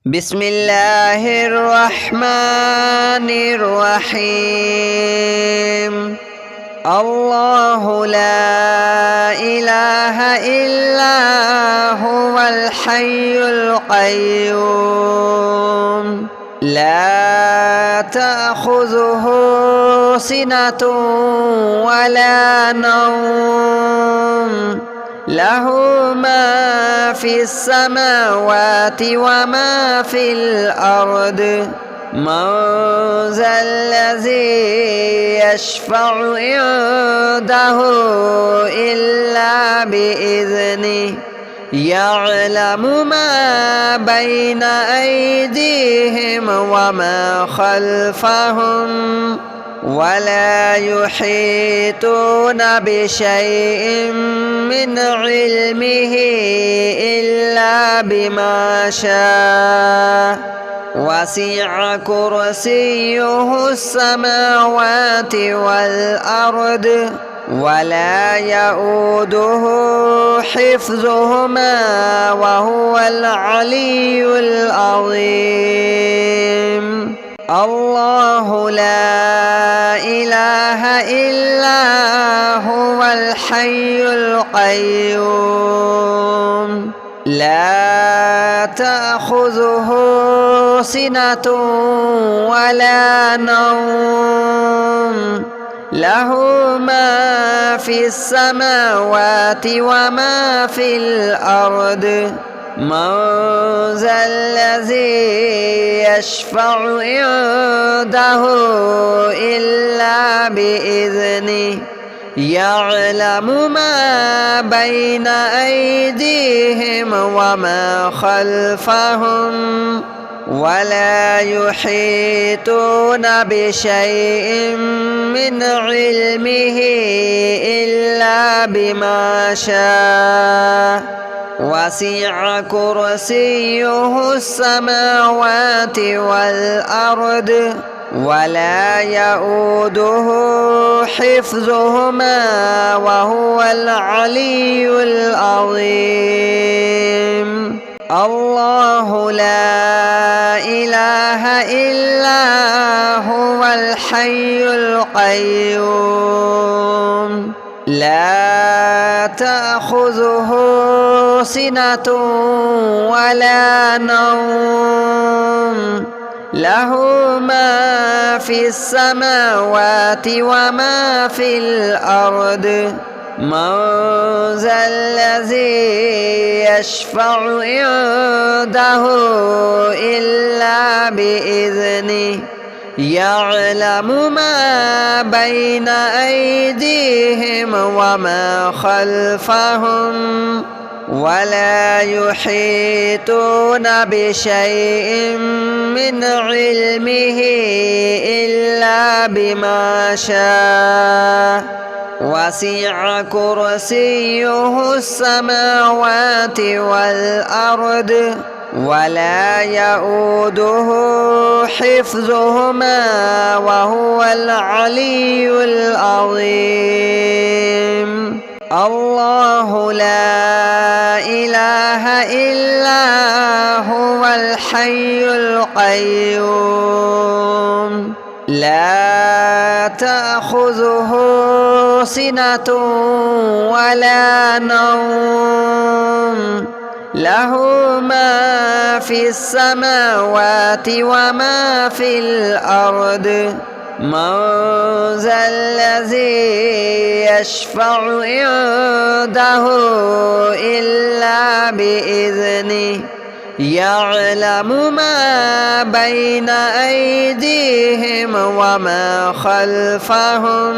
بسم الله الرحمن الرحيم. الله لا إله إلا هو الحي القيوم لا تأخذه سنة ولا نوم له ما في السماوات وما في الأرض من ذا الذي يشفع عنده إلا بإذنه يعلم ما بين أيديهم وما خلفهم ولا يحيطون بشيء من علمه إلا بما شاء وسع كرسيه السماوات والأرض ولا يؤوده حفظهما وهو العلي العظيم. الله لا إله إلا هو الحي القيوم لا تأخذه سنة ولا نوم له ما في السماوات وما في الأرض من ذا الذي يشفع عنده إلا بإذنه يعلم ما بين أيديهم وما خلفهم ولا يحيطون بشيء من علمه إلا بما شاء وسع كرسيه السماوات والأرض ولا يؤوده حفظهما وهو العلي العظيم. الله لا إله إلا هو الحي القيوم لا تأخذه سنة ولا نوم له ما في السماوات وما في الأرض من ذا الذي يشفع عنده إلا بإذنه يعلم ما بين أيديهم وما خلفهم ولا يحيطون بشيء من علمه إلا بما شاء وسع كرسيه السماوات والأرض ولا يؤوده حفظهما وهو العلي العظيم. الله لا إله إلا هو الحي القيوم لا تأخذه سنة ولا نوم له ما في السماوات وما في الأرض من ذا الذي يشفع عنده إلا بإذنه يعلم ما بين أيديهم وما خلفهم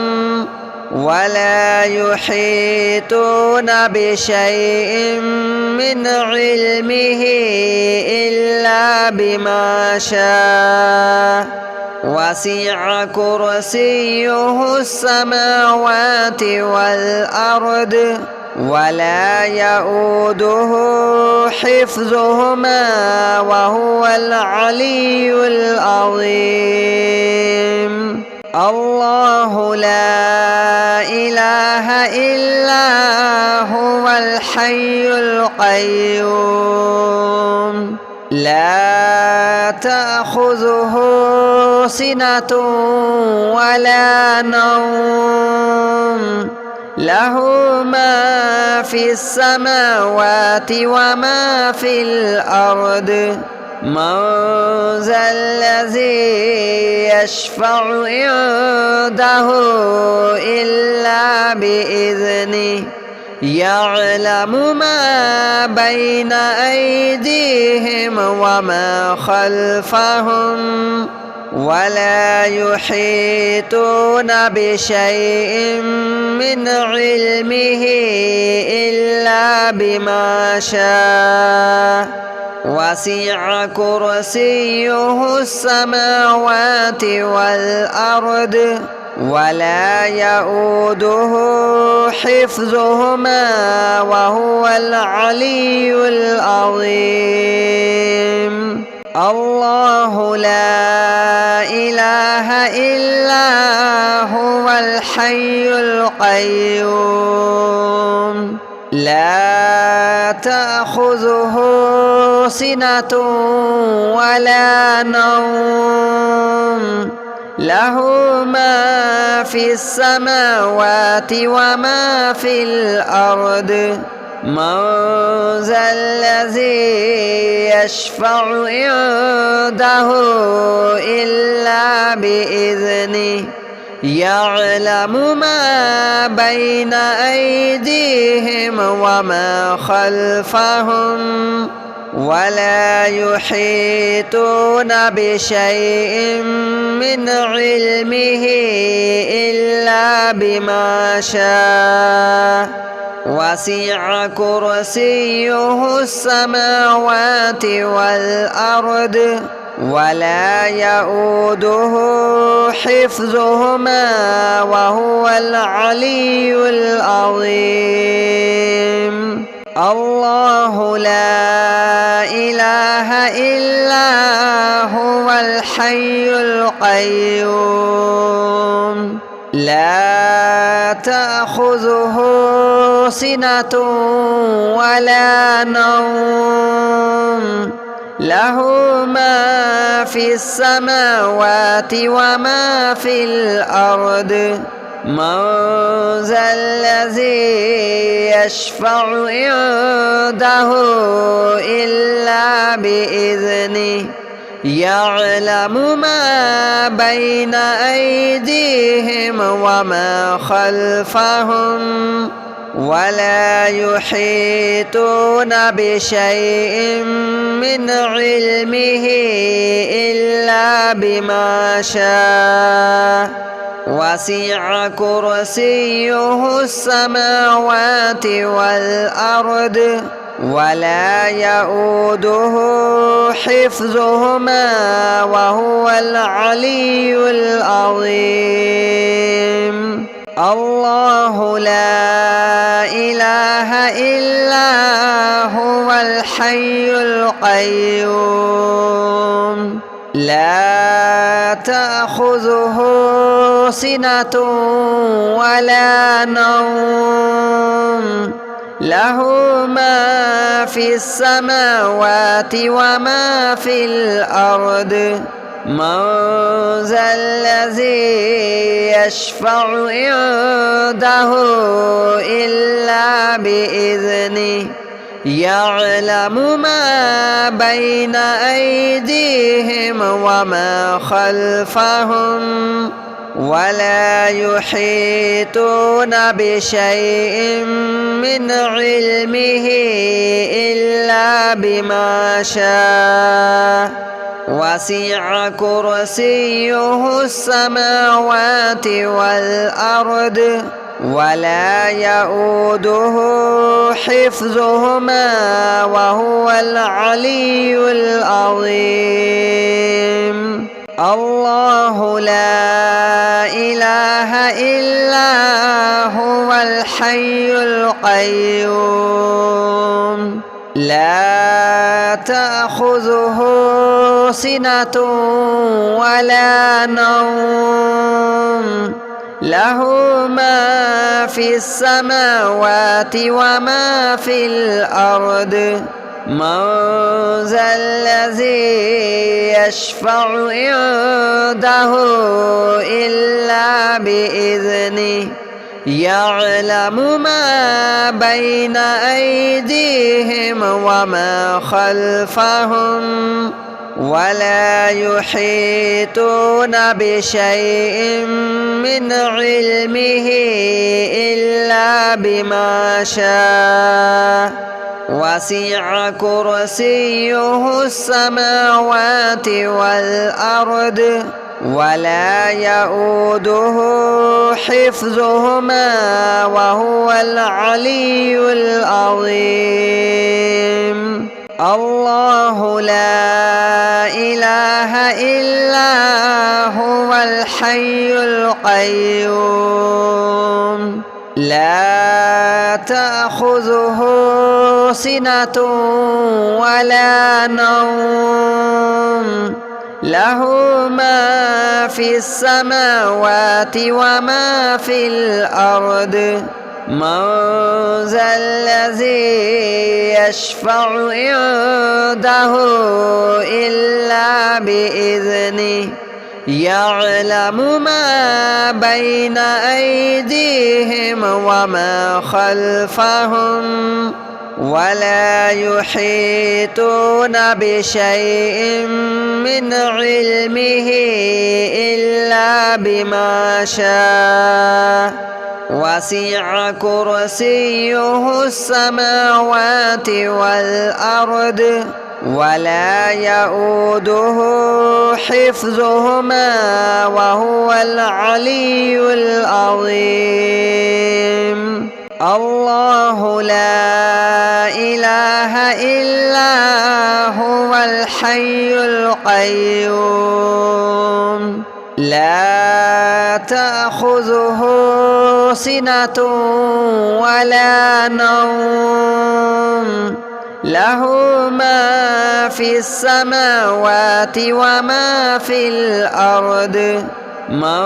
ولا يحيطون بشيء من علمه إلا بما شاء وسع كرسيه السماوات والأرض ولا يؤوده حفظهما وهو العلي العظيم. الله لا إله إلا هو الحي القيوم لا تأخذه سنة ولا نوم له ما في السماوات وما في الأرض من ذا الذي يشفع عنده إلا بإذنه يعلم ما بين أيديهم وما خلفهم ولا يحيطون بشيء من علمه إلا بما شاء وسع كرسيه السماوات والأرض ولا يؤوده حفظهما وهو العلي العظيم الله لا إله إلا هو الحي القيوم لا تأخذه سنة ولا نوم له ما في السماوات وما في الأرض من ذا الذي يشفع عنده إلا بإذنه يعلم ما بين أيديهم وما خلفهم ولا يحيطون بشيء من علمه إلا بما شاء وسع كرسيه السماوات والأرض ولا يؤوده حفظهما وهو العلي العظيم الله لا إله إلا هو الحي القيوم لا تأخذه سنة ولا نوم له ما في السماوات وما في الأرض من ذا الذي يشفع عنده إلا بإذنه يعلم ما بين أيديهم وما خلفهم ولا يحيطون بشيء من علمه إلا بما شاء وسع كرسيه السماوات والأرض ولا يؤوده حفظهما وهو العلي العظيم الله لا إله إلا هو الحي القيوم لا تأخذه سنة ولا نوم له ما في السماوات وما في الأرض من ذا الذي يشفع عنده إلا بإذنه يعلم ما بين أيديهم وما خلفهم ولا يحيطون بشيء من علمه إلا بما شاء وسع كرسيه السماوات والأرض ولا يؤوده حفظهما وهو العلي العظيم الله لا إله إلا هو الحي القيوم لا تأخذه سنة ولا نوم له ما في السماوات وما في الأرض من ذا الذي يشفع عنده إلا بإذنه يعلم ما بين أيديهم وما خلفهم ولا يحيطون بشيء من علمه إلا بما شاء وسع كرسيه السماوات والأرض ولا يؤوده حفظهما وهو العلي العظيم. الله لا إله إلا هو الحي القيوم لا تأخذه سنة ولا نوم له ما في السماوات وما في الأرض من ذا الذي يشفع عنده إلا بإذنه يعلم ما بين أيديهم وما خلفهم ولا يحيطون بشيء من علمه إلا بما شاء وسع كرسيه السماوات والأرض ولا يؤوده حفظهما وهو العلي العظيم. الله لا إله إلا هو الحي القيوم لا تأخذه سنة ولا نوم له ما في السماوات وما في الأرض من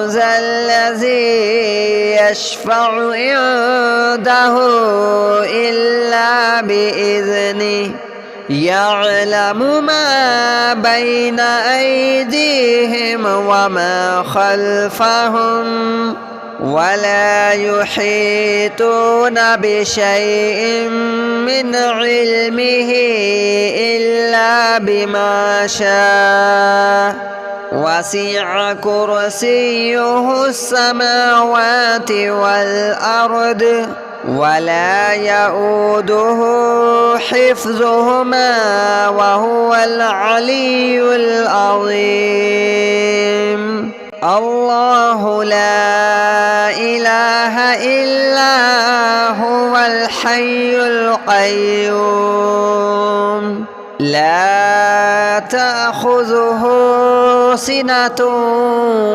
ذا الذي يشفع عنده إلا بإذنه يعلم ما بين أيديهم وما خلفهم ولا يحيطون بشيء من علمه إلا بما شاء وسع كرسيه السماوات والأرض ولا يؤوده حفظهما وهو العلي العظيم. الله لا إله إلا هو الحي القيوم لا تأخذه سنة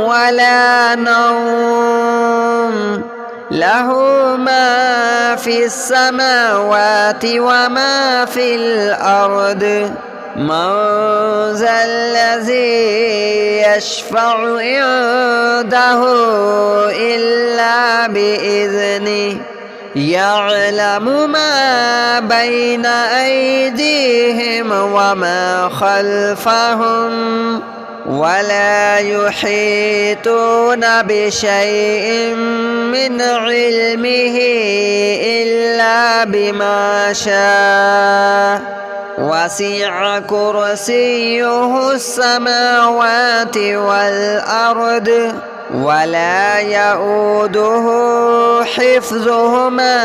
ولا نوم له ما في السماوات وما في الأرض من ذا الذي يشفع عنده إلا بإذنه يعلم ما بين أيديهم وما خلفهم ولا يحيطون بشيء من علمه إلا بما شاء وسع كرسيه السماوات والأرض ولا يؤوده حفظهما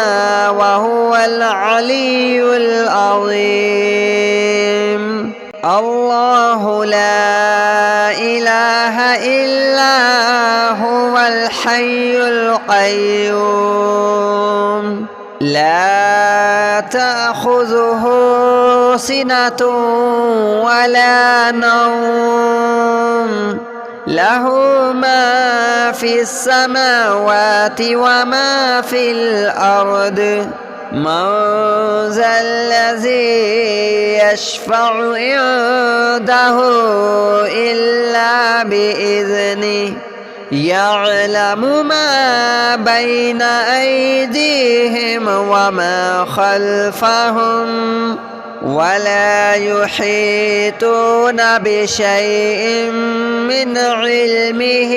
وهو العلي العظيم. الله لا إله إلا هو الحي القيوم لا تأخذه سنة ولا نوم له ما في السماوات وما في الأرض من ذا الذي يشفع عنده إلا بإذنه يعلم ما بين أيديهم وما خلفهم ولا يحيطون بشيء من علمه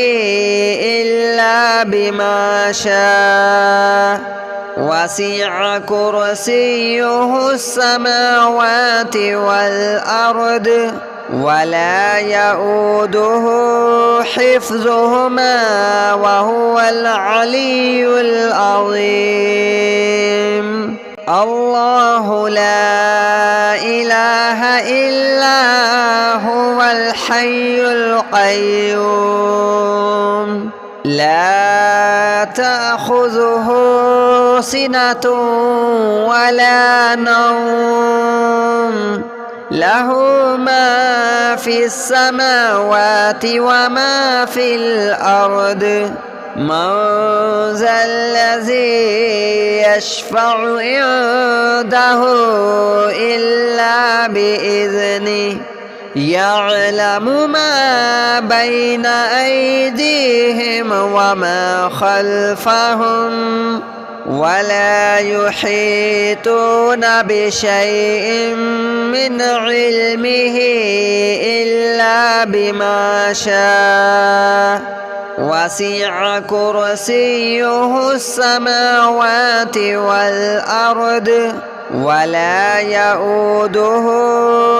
إلا بما شاء وسع كرسيه السماوات والأرض ولا يؤوده حفظهما وهو العلي العظيم. الله لا إله إلا هو الحي القيوم لا تأخذه سنة ولا نوم له ما في السماوات وما في الأرض من ذا الذي يشفع عنده إلا بإذنه يعلم ما بين أيديهم وما خلفهم ولا يحيطون بشيء من علمه إلا بما شاء وسع كرسيه السماوات والأرض ولا يؤوده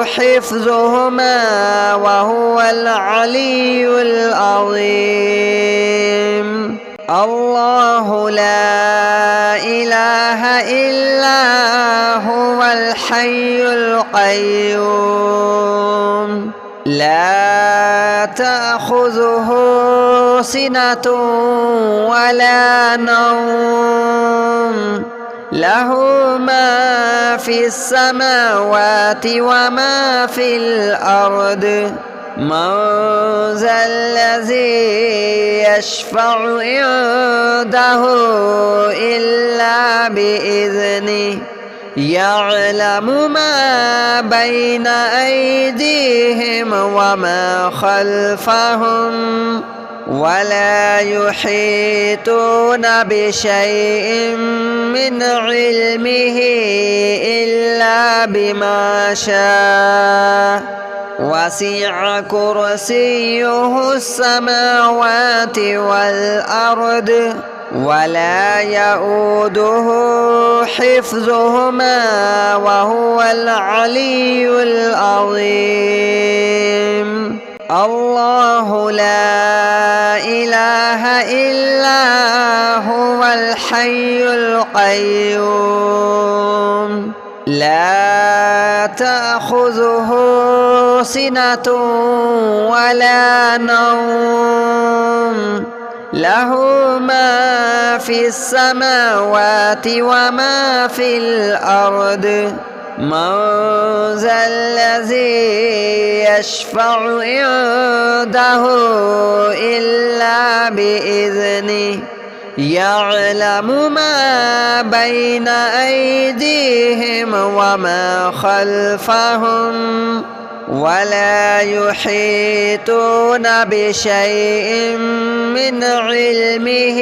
حفظهما وهو العلي العظيم. الله لا إله إلا هو الحي القيوم لا تأخذه سنة ولا نوم له ما في السماوات وما في الأرض من ذا الذي يشفع عنده إلا بإذنه يعلم ما بين أيديهم وما خلفهم ولا يحيطون بشيء من علمه إلا بما شاء وسع كرسيه السماوات والأرض ولا يؤوده حفظهما وهو العلي العظيم. الله لا إله إلا هو الحي القيوم لا تأخذه سنة ولا نوم له ما في السماوات وما في الأرض من ذا الذي يشفع عنده إلا بإذنه يعلم ما بين أيديهم وما خلفهم ولا يحيطون بشيء من علمه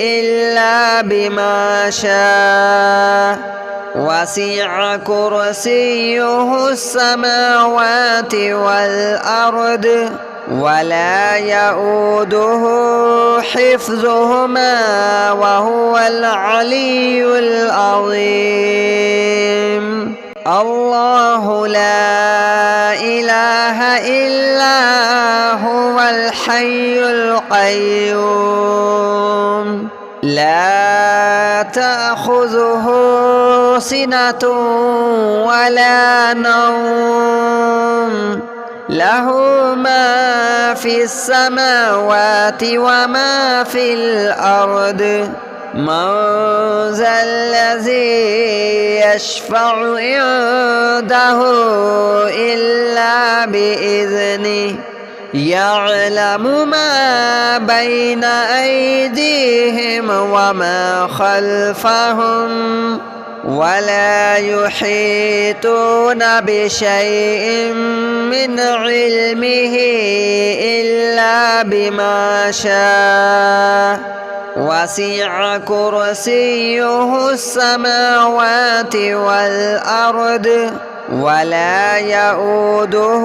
إلا بما شاء وسع كرسيه السماوات والأرض ولا يؤوده حفظهما وهو العلي العظيم. الله لا إله إلا هو الحي القيوم لا تأخذه سنة ولا نوم له ما في السماوات وما في الأرض من ذا الذي يشفع عنده إلا بإذنه يعلم ما بين أيديهم وما خلفهم ولا يحيطون بشيء من علمه إلا بما شاء وسع كرسيه السماوات والأرض ولا يؤوده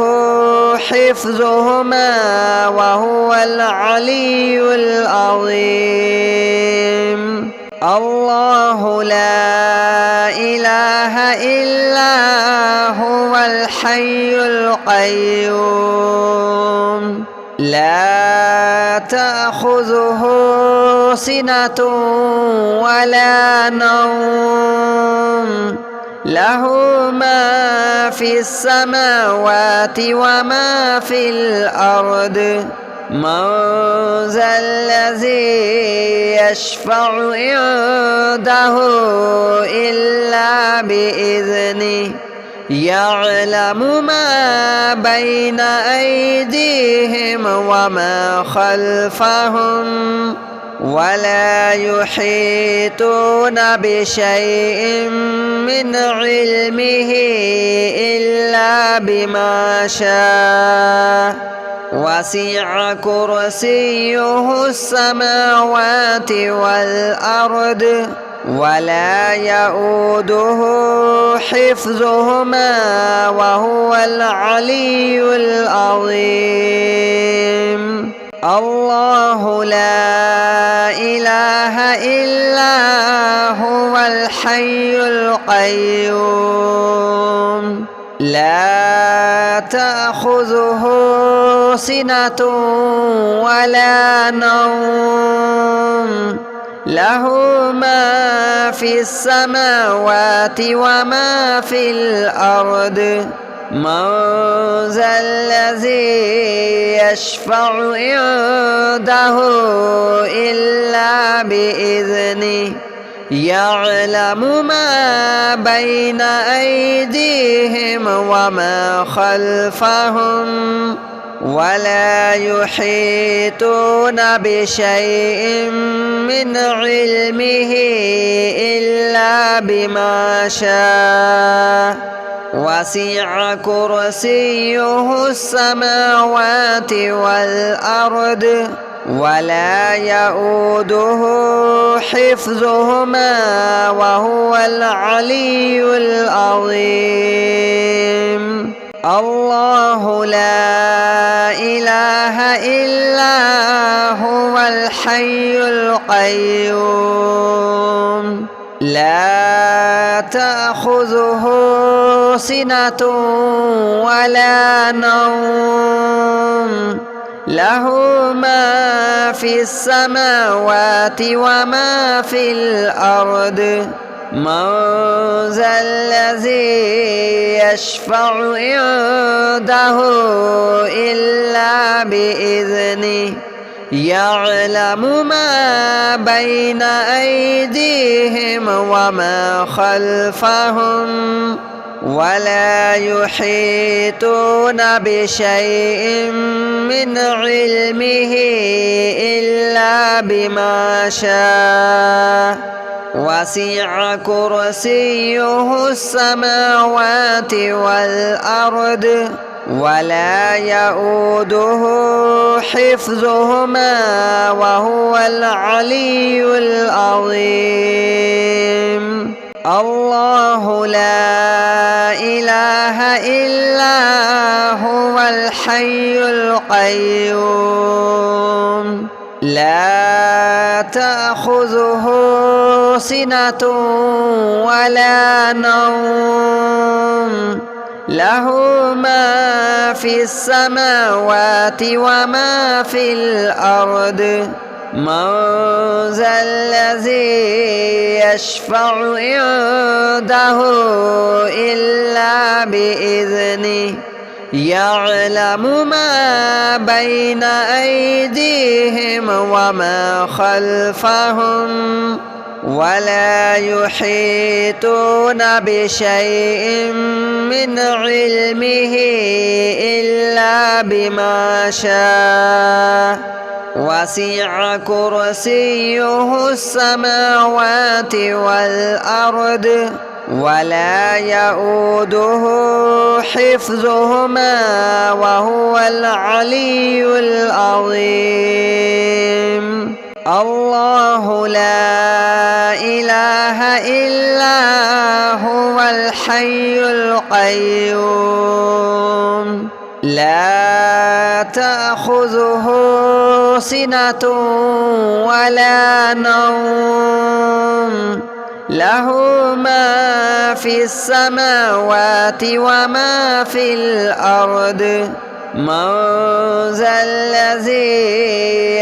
حفظهما وهو العلي العظيم. الله لا إله إلا هو الحي القيوم لا تأخذه سنة ولا نوم له ما في السماوات وما في الأرض من ذا الذي يشفع عنده إلا بإذنه يعلم ما بين أيديهم وما خلفهم ولا يحيطون بشيء من علمه إلا بما شاء وسع كرسيه السماوات والأرض ولا يؤوده حفظهما وهو العلي العظيم. الله لا إله إلا هو الحي القيوم لا تأخذه سنة ولا نوم له ما في السماوات وما في الأرض من ذا الذي يشفع عنده إلا بإذنه يعلم ما بين أيديهم وما خلفهم ولا يحيطون بشيء من علمه إلا بما شاء وسع كرسيه السماوات والأرض ولا يؤوده حفظهما وهو العلي العظيم. الله لا إله إلا هو الحي القيوم لا تأخذه سنة ولا نوم له ما في السماوات وما في الأرض من ذا الذي يشفع عنده إلا بإذنه يعلم ما بين أيديهم وما خلفهم ولا يحيطون بشيء من علمه إلا بما شاء وسع كرسيه السماوات والأرض ولا يؤوده حفظهما وهو العلي العظيم. الله لا إله إلا هو الحي القيوم لا تأخذه سنة ولا نوم له ما في السماوات وما في الأرض من ذا الذي يشفع عنده إلا بإذنه يعلم ما بين أيديهم وما خلفهم ولا يحيطون بشيء من علمه إلا بما شاء وسع كرسيه السماوات والأرض ولا يؤوده حفظهما وهو العلي العظيم. الله لا إله إلا هو الحي القيوم لا تأخذه سنة ولا نوم له ما في السماوات وما في الأرض من ذا الذي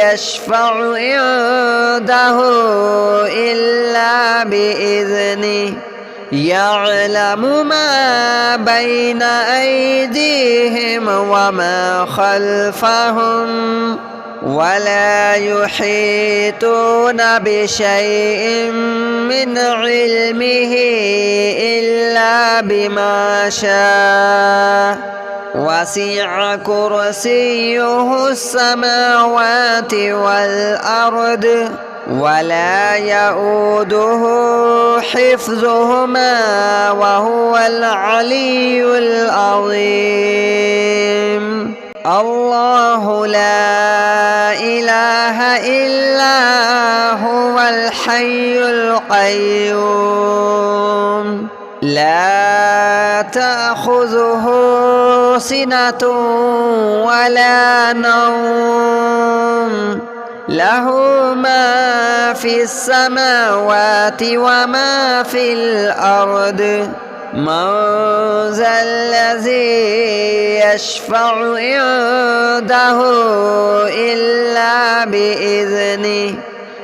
يشفع عنده إلا بإذنه يعلم ما بين أيديهم وما خلفهم ولا يحيطون بشيء من علمه إلا بما شاء وسع كرسيه السماوات والأرض ولا يؤوده حفظهما وهو العلي العظيم الله لا إله إلا هو الحي القيوم لا تأخذه سنة ولا نوم له ما في السماوات وما في الأرض من ذا الذي يشفع عنده إلا بإذنه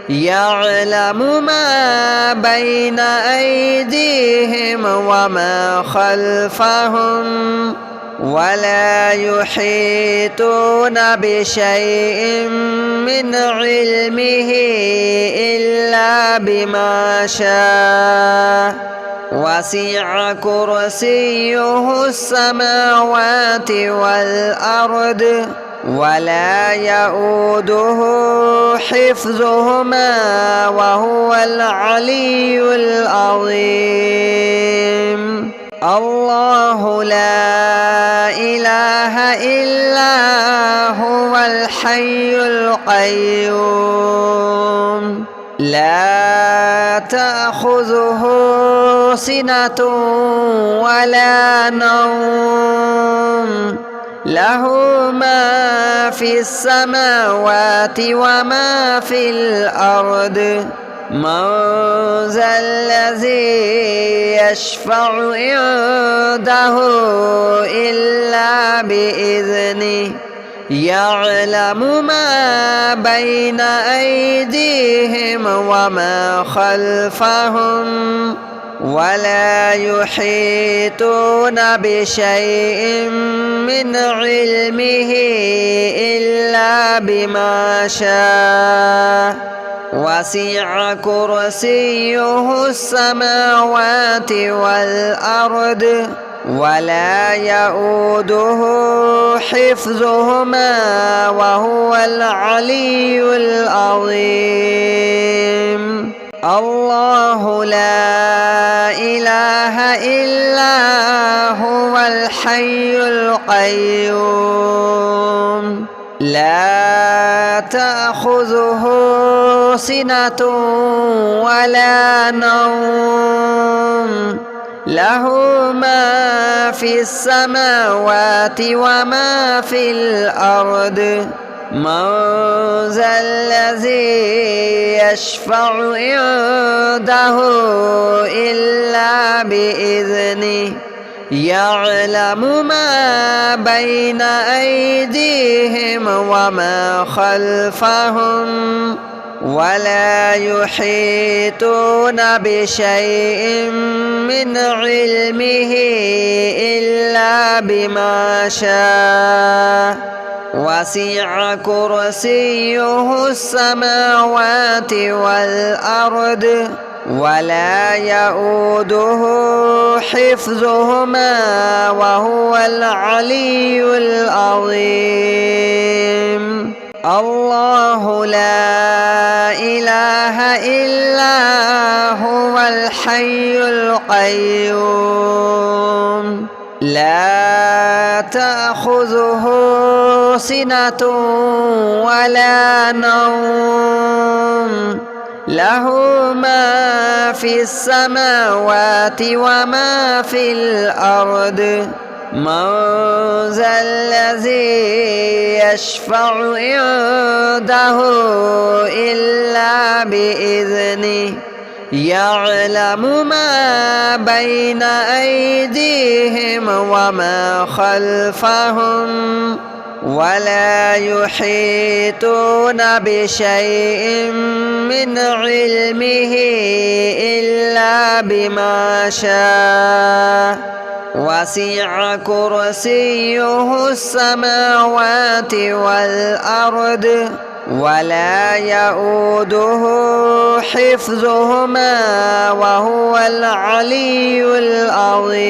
يعلم ما بين أيديهم وما خلفهم ولا يحيطون بشيء من علمه إلا بما شاء وسع كرسيه السماوات والأرض ولا يؤوده حفظهما وهو العلي العظيم الله لا إله إلا هو الحي القيوم لا تأخذه سنة ولا نوم له ما في السماوات وما في الأرض من ذا الذي يشفع عنده إلا بإذنه يعلم ما بين أيديهم وما خلفهم ولا يحيطون بشيء من علمه إلا بما شاء وسع كرسيه السماوات والأرض ولا يؤوده حفظهما وهو العلي العظيم الله لا إله إلا هو الحي القيوم لا تأخذه سنة ولا نوم له ما في السماوات وما في الأرض من ذا الذي يشفع عنده إلا بإذنه يعلم ما بين أيديهم وما خلفهم ولا يحيطون بشيء من علمه إلا بما شاء وسع كرسيه السماوات والأرض ولا يؤوده حفظهما وهو العلي العظيم الله لا إله إلا هو الحي القيوم لا تأخذه تأخذه سنة ولا نوم له ما في السماوات وما في الأرض من ذا الذي يشفع عنده إلا بإذنه يعلم ما بين أيديهم وما خلفهم ولا يحيطون بشيء من علمه إلا بما شاء وسع كرسيه السماوات والأرض ولا يؤوده حفظهما وهو العلي العظيم.